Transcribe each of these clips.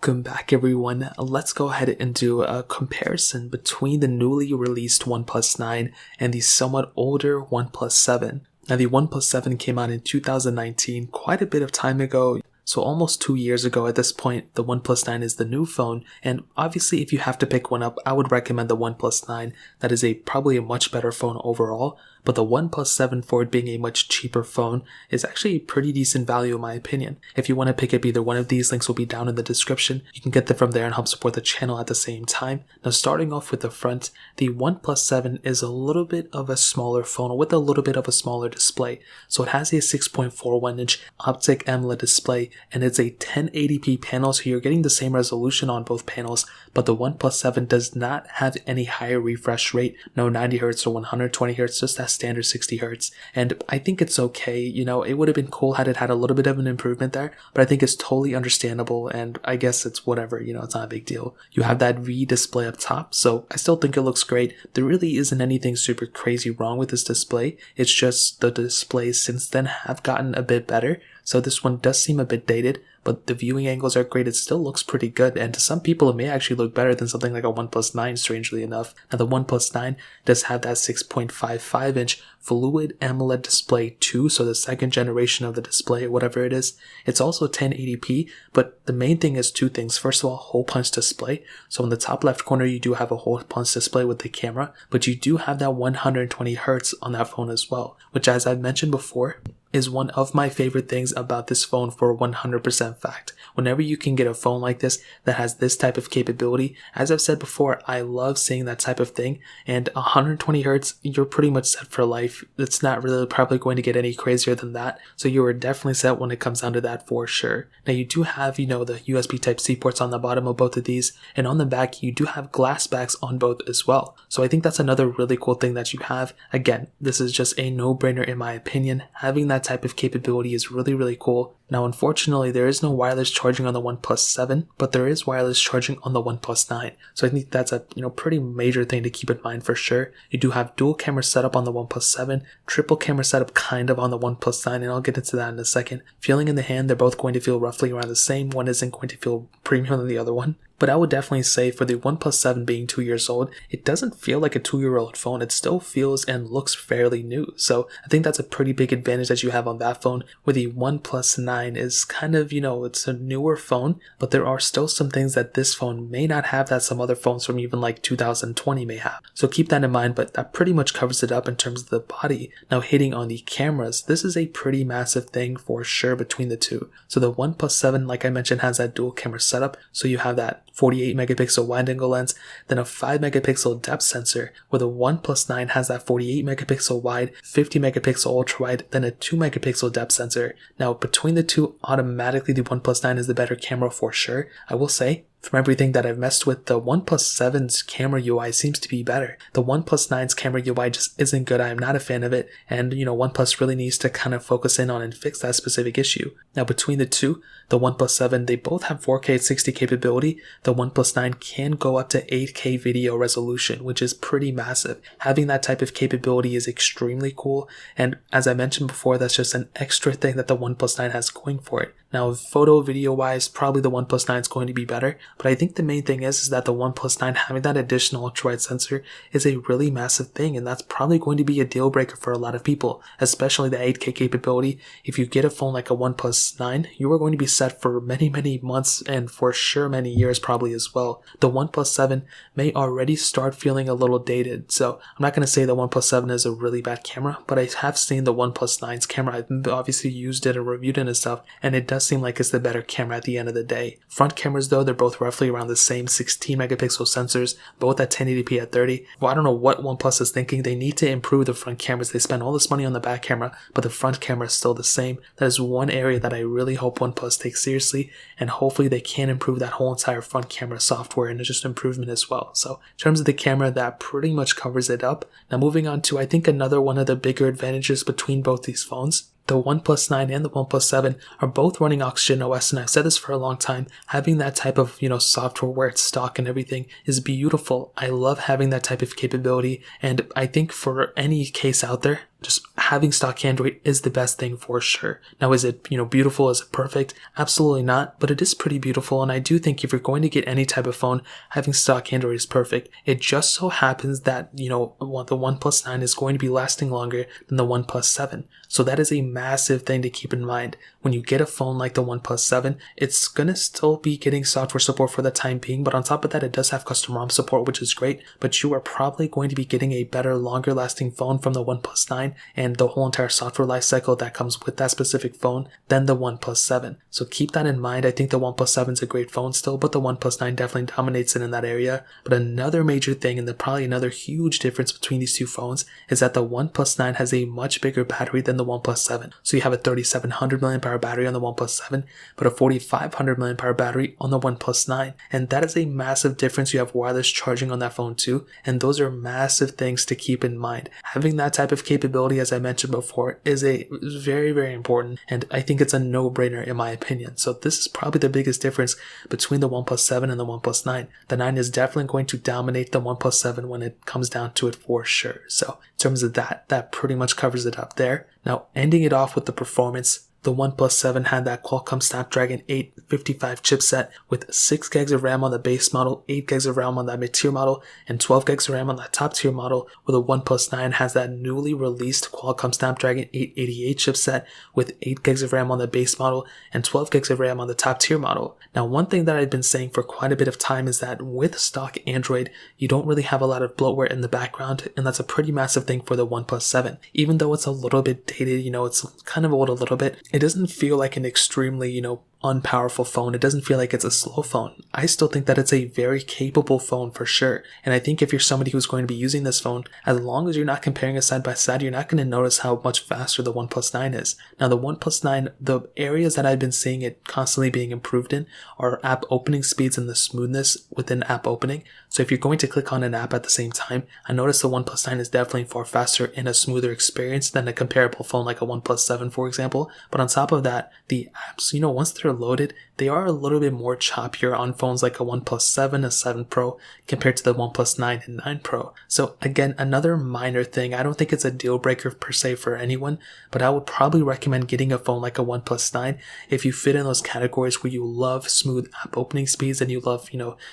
Welcome back everyone. Let's go ahead and do a comparison between the newly released OnePlus 9 and the somewhat older OnePlus 7. Now the OnePlus 7 came out in 2019, quite a bit of time ago. So almost 2 years ago at this point, the OnePlus 9 is the new phone, and obviously if you have to pick one up, I would recommend the OnePlus 9. That is probably a much better phone overall, but the OnePlus 7, for it being a much cheaper phone, is actually a pretty decent value in my opinion. If you want to pick up either one of these, links will be down in the description. You can get them from there and help support the channel at the same time. Now starting off with the front, the OnePlus 7 is a little bit of a smaller phone with a little bit of a smaller display. So it has a 6.41 inch optic AMOLED display, and it's a 1080p panel, so you're getting the same resolution on both panels, but the OnePlus 7 does not have any higher refresh rate, no 90Hz or 120Hz, just that standard 60Hz, and I think it's okay. You know, it would have been cool had it had a little bit of an improvement there, but I think it's totally understandable, and I guess it's whatever, you know, it's not a big deal. You have that V display up top, so I still think it looks great. There really isn't anything super crazy wrong with this display, it's just the displays since then have gotten a bit better. So this one does seem a bit dated, but the viewing angles are great. It still looks pretty good, and to some people it may actually look better than something like a OnePlus 9, strangely enough. Now the OnePlus 9 does have that 6.55 inch Fluid AMOLED display too, so the second generation of the display, whatever it is. It's also 1080p, but the main thing is two things. First of all, hole punch display. So in the top left corner you do have a hole punch display with the camera, but you do have that 120Hz on that phone as well, which, as I've mentioned before, is one of my favorite things about this phone for 100% fact. Whenever you can get a phone like this that has this type of capability, as I've said before, I love seeing that type of thing, and 120Hz, you're pretty much set for life. It's not really probably going to get any crazier than that, so you are definitely set when it comes down to that for sure. Now you do have, you know, the USB Type-C ports on the bottom of both of these, and on the back you do have glass backs on both as well. So I think that's another really cool thing that you have. Again, this is just a no-brainer in my opinion. Having that type of capability is really cool. Now unfortunately there is no wireless charging on the OnePlus 7, but there is wireless charging on the OnePlus 9. So I think that's a pretty major thing to keep in mind for sure. You do have dual camera setup on the OnePlus 7, triple camera setup kind of on the OnePlus 9, and I'll get into that in a second. Feeling in the hand, they're both going to feel roughly around the same. One isn't going to feel premium than the other one. But I would definitely say for the OnePlus 7 being 2 years old, it doesn't feel like a 2-year-old phone. It still feels and looks fairly new. So I think that's a pretty big advantage that you have on that phone, where the OnePlus 9 is kind of, it's a newer phone, but there are still some things that this phone may not have that some other phones from even like 2020 may have. So keep that in mind, but that pretty much covers it up in terms of the body. Now hitting on the cameras, this is a pretty massive thing for sure between the two. So the OnePlus 7, like I mentioned, has that dual camera setup. So you have that 48 megapixel wide angle lens, then a 5 megapixel depth sensor, where the OnePlus 9 has that 48 megapixel wide, 50 megapixel ultra wide, then a 2 megapixel depth sensor. Now between the two, automatically the OnePlus 9 is the better camera for sure. I will say, from everything that I've messed with, the OnePlus 7's camera UI seems to be better. The OnePlus 9's camera UI just isn't good. I am not a fan of it, and OnePlus really needs to kind of focus in on and fix that specific issue. Now between the two, the OnePlus 7, they both have 4K at 60 capability. The OnePlus 9 can go up to 8K video resolution, which is pretty massive. Having that type of capability is extremely cool, and as I mentioned before, that's just an extra thing that the OnePlus 9 has going for it. Now photo video wise, probably the OnePlus 9 is going to be better, but I think the main thing is that the OnePlus 9 having that additional ultra-wide sensor is a really massive thing, and that's probably going to be a deal breaker for a lot of people, especially the 8K capability. If you get a phone like a OnePlus 9, you are going to be set for many months, and for sure many years probably as well. The OnePlus 7 may already start feeling a little dated, so I'm not going to say the OnePlus 7 is a really bad camera, but I have seen the OnePlus 9's camera. I've obviously used it and reviewed it and stuff, and it does seem like it's the better camera at the end of the day. Front cameras though, they're both roughly around the same 16 megapixel sensors, both at 1080p at 30. Well, I don't know what OnePlus is thinking. They need to improve the front cameras. They spend all this money on the back camera, but the front camera is still the same. That is one area that I really hope OnePlus takes seriously, and hopefully they can improve that whole entire front camera software and just improvement as well. So in terms of the camera, that pretty much covers it up. Now moving on to, I think, another one of the bigger advantages between both these phones. The OnePlus 9 and the OnePlus 7 are both running Oxygen OS, and I've said this for a long time. Having that type of, software where it's stock and everything is beautiful. I love having that type of capability, and I think for any case out there, just having stock Android is the best thing for sure. Now, is it, beautiful? Is it perfect? Absolutely not, but it is pretty beautiful. And I do think if you're going to get any type of phone, having stock Android is perfect. It just so happens that, the OnePlus 9 is going to be lasting longer than the OnePlus 7. So that is a massive thing to keep in mind. When you get a phone like the OnePlus 7, it's going to still be getting software support for the time being, but on top of that, it does have custom ROM support, which is great, but you are probably going to be getting a better, longer lasting phone from the OnePlus 9 and the whole entire software lifecycle that comes with that specific phone than the OnePlus 7. So keep that in mind. I think the OnePlus 7 is a great phone still, but the OnePlus 9 definitely dominates it in that area. But another major thing, and probably another huge difference between these two phones, is that the OnePlus 9 has a much bigger battery than the OnePlus 7. So you have a 3700 mAh battery on the OnePlus 7, but a 4500 mAh battery on the OnePlus 9. And that is a massive difference. You have wireless charging on that phone too, and those are massive things to keep in mind. Having that type of capability, as I mentioned before, is very, very important, and I think it's a no-brainer in my opinion. So this is probably the biggest difference between the OnePlus 7 and the OnePlus 9. The 9 is definitely going to dominate the OnePlus 7 when it comes down to it for sure. So in terms of that pretty much covers it up there. Now, ending it off with the performance, the OnePlus 7 had that Qualcomm Snapdragon 855 chipset with 6 gigs of RAM on the base model, 8 gigs of RAM on that mid-tier model, and 12 gigs of RAM on that top-tier model, where the OnePlus 9 has that newly released Qualcomm Snapdragon 888 chipset with 8 gigs of RAM on the base model and 12 gigs of RAM on the top-tier model. Now, one thing that I've been saying for quite a bit of time is that with stock Android, you don't really have a lot of bloatware in the background, and that's a pretty massive thing for the OnePlus 7. Even though it's a little bit dated, it's kind of old a little bit, it doesn't feel like an extremely, unpowerful phone. It doesn't feel like it's a slow phone. I still think that it's a very capable phone for sure. And I think if you're somebody who's going to be using this phone, as long as you're not comparing it side by side, you're not going to notice how much faster the OnePlus 9 is. Now, the OnePlus 9, the areas that I've been seeing it constantly being improved in are app opening speeds and the smoothness within app opening. So if you're going to click on an app at the same time, I notice the OnePlus 9 is definitely far faster and a smoother experience than a comparable phone like a OnePlus 7, for example. But on top of that, the apps, once they're loaded, they are a little bit more choppier on phones like a OnePlus 7, a 7 Pro, compared to the OnePlus 9 and 9 Pro. So again, another minor thing. I don't think it's a deal breaker per se for anyone, but I would probably recommend getting a phone like a OnePlus 9 if you fit in those categories where you love smooth app opening speeds and you love,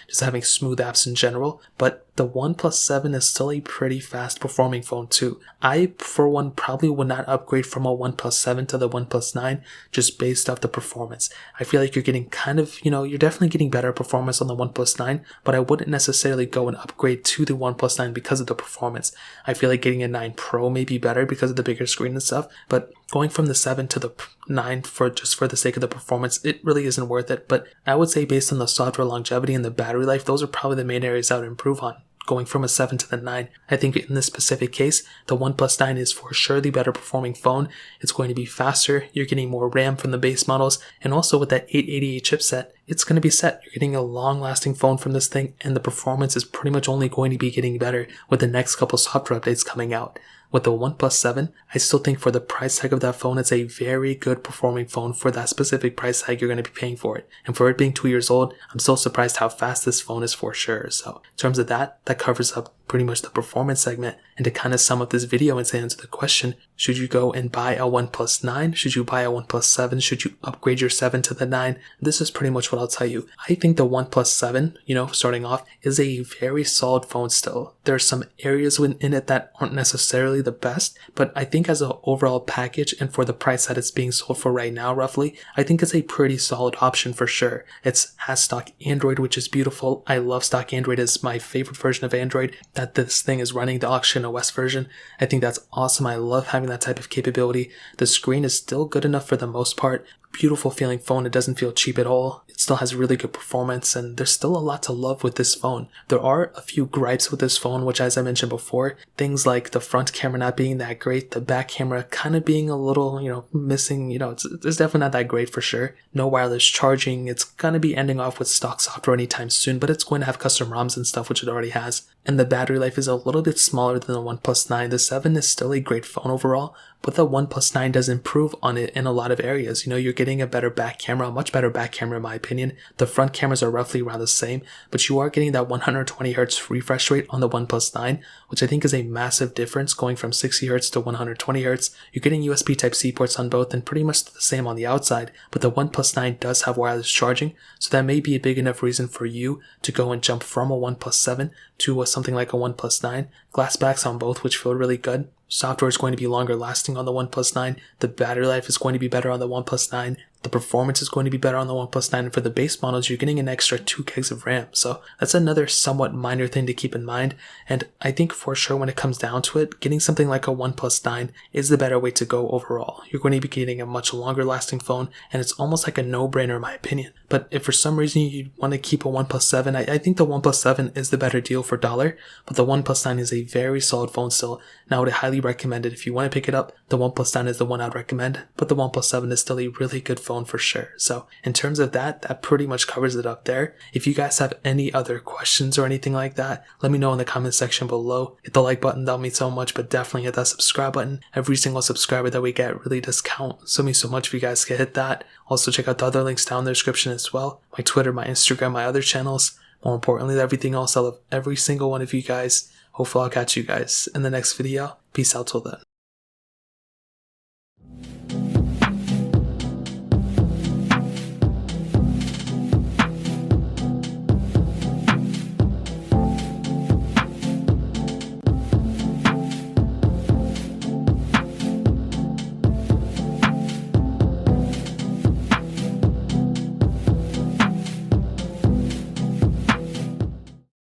just having smooth apps in general. But the OnePlus 7 is still a pretty fast performing phone too. I, for one, probably would not upgrade from a OnePlus 7 to the OnePlus 9 just based off the performance. I feel like you're getting kind of, you're definitely getting better performance on the OnePlus 9, but I wouldn't necessarily go and upgrade to the OnePlus 9 because of the performance. I feel like getting a 9 Pro may be better because of the bigger screen and stuff, but going from the 7 to the 9 for the sake of the performance, it really isn't worth it. But I would say based on the software longevity and the battery life, those are probably the main areas I would improve on. Going from a 7 to the 9. I think in this specific case, the OnePlus 9 is for sure the better performing phone. It's going to be faster, you're getting more RAM from the base models, and also with that 888 chipset, it's going to be set. You're getting a long-lasting phone from this thing, and the performance is pretty much only going to be getting better with the next couple software updates coming out. With the OnePlus 7, I still think for the price tag of that phone, it's a very good performing phone for that specific price tag you're going to be paying for it. And for it being 2 years old, I'm still surprised how fast this phone is for sure. So in terms of that covers up pretty much the performance segment. And to kind of sum up this video and say answer the question, should you go and buy a OnePlus 9? Should you buy a OnePlus 7? Should you upgrade your 7 to the 9? This is pretty much what I'll tell you. I think the OnePlus 7, starting off, is a very solid phone still. There are some areas within it that aren't necessarily the best, but I think as an overall package and for the price that it's being sold for right now, roughly, I think it's a pretty solid option for sure. It has stock Android, which is beautiful. I love stock Android. It's my favorite version of Android that this thing is running, the Auction OS version. I think that's awesome. I love having that type of capability. The screen is still good enough for the most part. Beautiful feeling phone. It doesn't feel cheap at all. It still has really good performance, and there's still a lot to love with this phone. It's are a few gripes with this phone, which, as I mentioned before, things like the front camera not being that great, the back camera kind of being a little, missing, it's definitely not that great for sure. No wireless charging. It's going to be ending off with stock software anytime soon, but it's going to have custom ROMs and stuff, which it already has. and the battery life is a little bit smaller than the OnePlus 9. The 7 is still a great phone overall, but the OnePlus 9 does improve on it in a lot of areas. You're getting a better back camera, a much better back camera in my opinion. The front cameras are roughly around the same, but you are getting that 120Hz refresh rate on the OnePlus 9, which I think is a massive difference going from 60Hz to 120Hz. You're getting USB Type-C ports on both and pretty much the same on the outside, but the OnePlus 9 does have wireless charging, so that may be a big enough reason for you to go and jump from a OnePlus 7 to something like a OnePlus 9. Glass backs on both, which feel really good. Software is going to be longer lasting on the OnePlus 9. The battery life is going to be better on the OnePlus 9. The performance is going to be better on the OnePlus 9. And for the base models, you're getting an extra 2 gigs of RAM. So that's another somewhat minor thing to keep in mind. And I think for sure when it comes down to it, getting something like a OnePlus 9 is the better way to go overall. You're going to be getting a much longer lasting phone, and it's almost like a no-brainer in my opinion. But if for some reason you want to keep a OnePlus 7, I think the OnePlus 7 is the better deal for dollar, but the OnePlus 9 is a very solid phone still, and I would highly recommend it. If you want to pick it up, the OnePlus 9 is the one I'd recommend, but the OnePlus 7 is still a really good phone for sure. So in terms of that pretty much covers it up there. If you guys have any other questions or anything like that, let me know in the comment section below. Hit the like button, that'll mean so much, but definitely hit that subscribe button. Every single subscriber that we get really does count, so it means so much if you guys can hit that. Also check out the other links down in the description as well. My Twitter, my Instagram, my other channels. More importantly than everything else, I love every single one of you guys. Hopefully I'll catch you guys in the next video. Peace out till then.